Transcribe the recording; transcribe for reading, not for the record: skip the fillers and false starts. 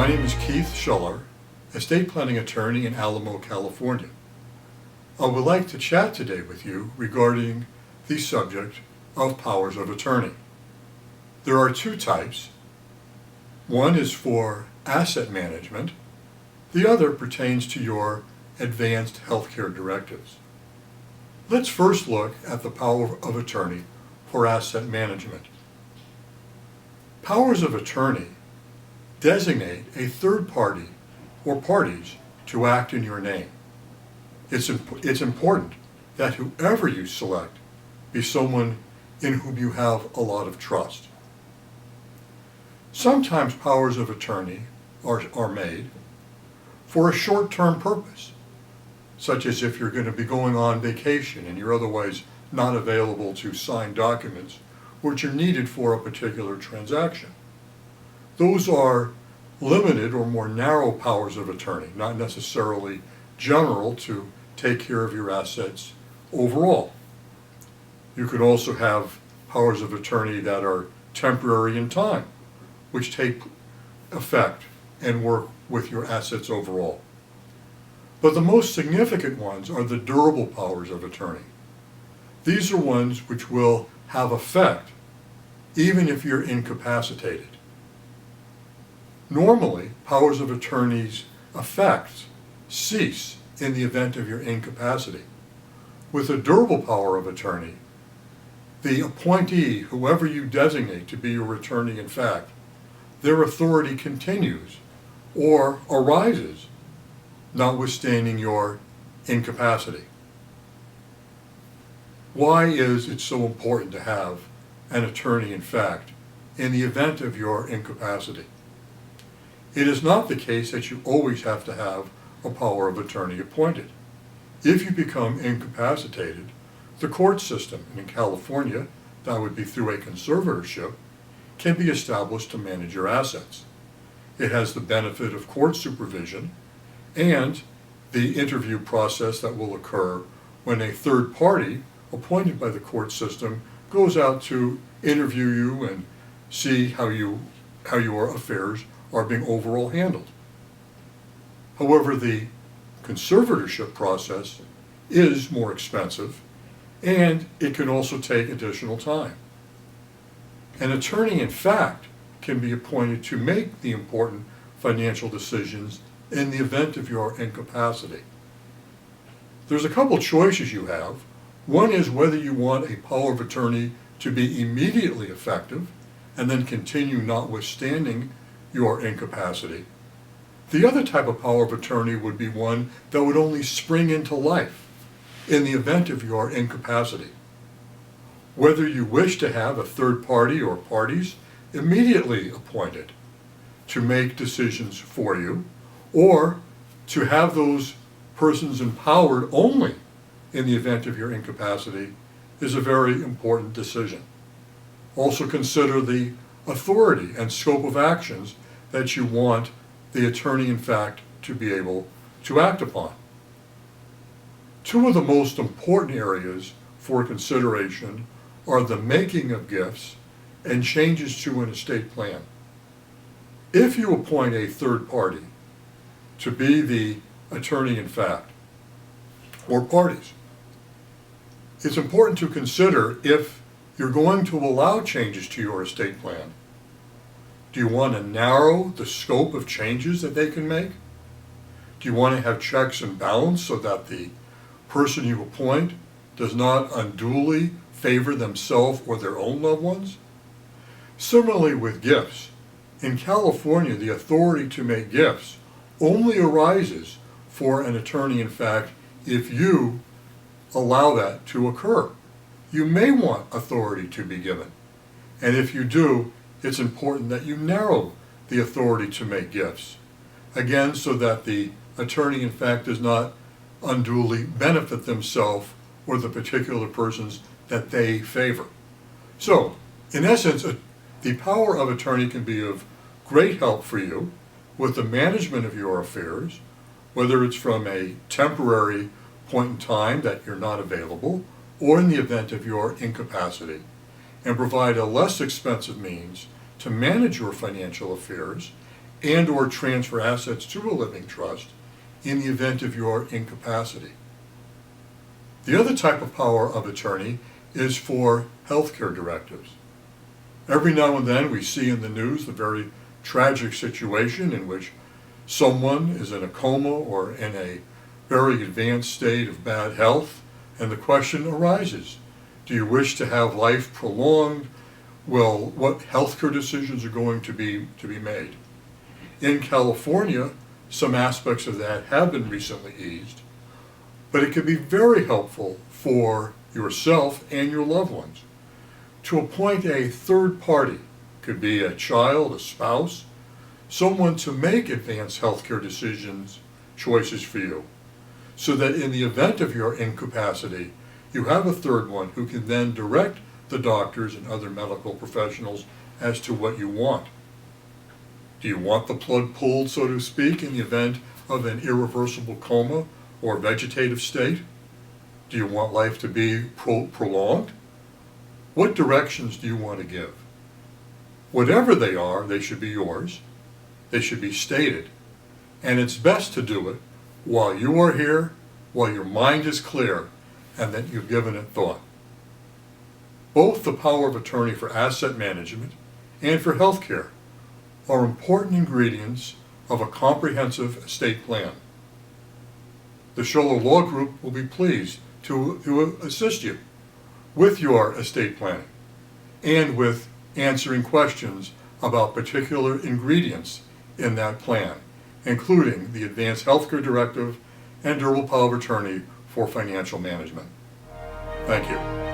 My name is Keith Schuller, estate planning attorney in Alamo, California. I would like to chat today with you regarding the subject of powers of attorney. There are two types. One is for asset management. The other pertains to your advanced healthcare directives. Let's first look at the power of attorney for asset management. Powers of attorney designate a third party or parties to act in your name. It's important that whoever you select be someone in whom you have a lot of trust. Sometimes powers of attorney are made for a short-term purpose, such as if you're going to be going on vacation and you're otherwise not available to sign documents which are needed for a particular transaction. Those are limited or more narrow powers of attorney, not necessarily general to take care of your assets overall. You could also have powers of attorney that are temporary in time, which take effect and work with your assets overall. But the most significant ones are the durable powers of attorney. These are ones which will have effect even if you're incapacitated. Normally, powers of attorney's effects cease in the event of your incapacity. With a durable power of attorney, the appointee, whoever you designate to be your attorney in fact, their authority continues or arises notwithstanding your incapacity. Why is it so important to have an attorney in fact in the event of your incapacity? It is not the case that you always have to have a power of attorney appointed. If you become incapacitated, the court system, and in California, that would be through a conservatorship, can be established to manage your assets. It has the benefit of court supervision and the interview process that will occur when a third party appointed by the court system goes out to interview you and see how your affairs are being overall handled. However, the conservatorship process is more expensive and it can also take additional time. An attorney, in fact, can be appointed to make the important financial decisions in the event of your incapacity. There's a couple choices you have. One is whether you want a power of attorney to be immediately effective and then continue notwithstanding your incapacity. The other type of power of attorney would be one that would only spring into life in the event of your incapacity. Whether you wish to have a third party or parties immediately appointed to make decisions for you, or to have those persons empowered only in the event of your incapacity, is a very important decision. Also consider the authority and scope of actions that you want the attorney in fact to be able to act upon. Two of the most important areas for consideration are the making of gifts and changes to an estate plan. If you appoint a third party to be the attorney in fact, or parties, it's important to consider if you're going to allow changes to your estate plan. Do you want to narrow the scope of changes that they can make? Do you want to have checks and balance so that the person you appoint does not unduly favor themselves or their own loved ones? Similarly with gifts, in California, the authority to make gifts only arises for an attorney in fact if you allow that to occur. You may want authority to be given, and if you do, it's important that you narrow the authority to make gifts. Again, so that the attorney in fact does not unduly benefit themselves or the particular persons that they favor. So, in essence, the power of attorney can be of great help for you with the management of your affairs, whether it's from a temporary point in time that you're not available, or in the event of your incapacity, and provide a less expensive means to manage your financial affairs and/or transfer assets to a living trust in the event of your incapacity. The other type of power of attorney is for healthcare directives. Every now and then we see in the news the very tragic situation in which someone is in a coma or in a very advanced state of bad health, and the question arises, do you wish to have life prolonged? Well, what healthcare decisions are going to be made? In California, some aspects of that have been recently eased, but it can be very helpful for yourself and your loved ones to appoint a third party, could be a child, a spouse, someone to make advanced healthcare choices for you, so that in the event of your incapacity, you have a third one who can then direct the doctors and other medical professionals as to what you want. Do you want the plug pulled, so to speak, in the event of an irreversible coma or vegetative state? Do you want life to be prolonged? What directions do you want to give? Whatever they are, they should be yours. They should be stated. And it's best to do it while you are here, while your mind is clear, and that you've given it thought. Both the power of attorney for asset management and for healthcare are important ingredients of a comprehensive estate plan. The Scholler Law Group will be pleased to assist you with your estate planning and with answering questions about particular ingredients in that plan, including the Advanced Healthcare Directive and Durable Power of Attorney for Financial Management. Thank you.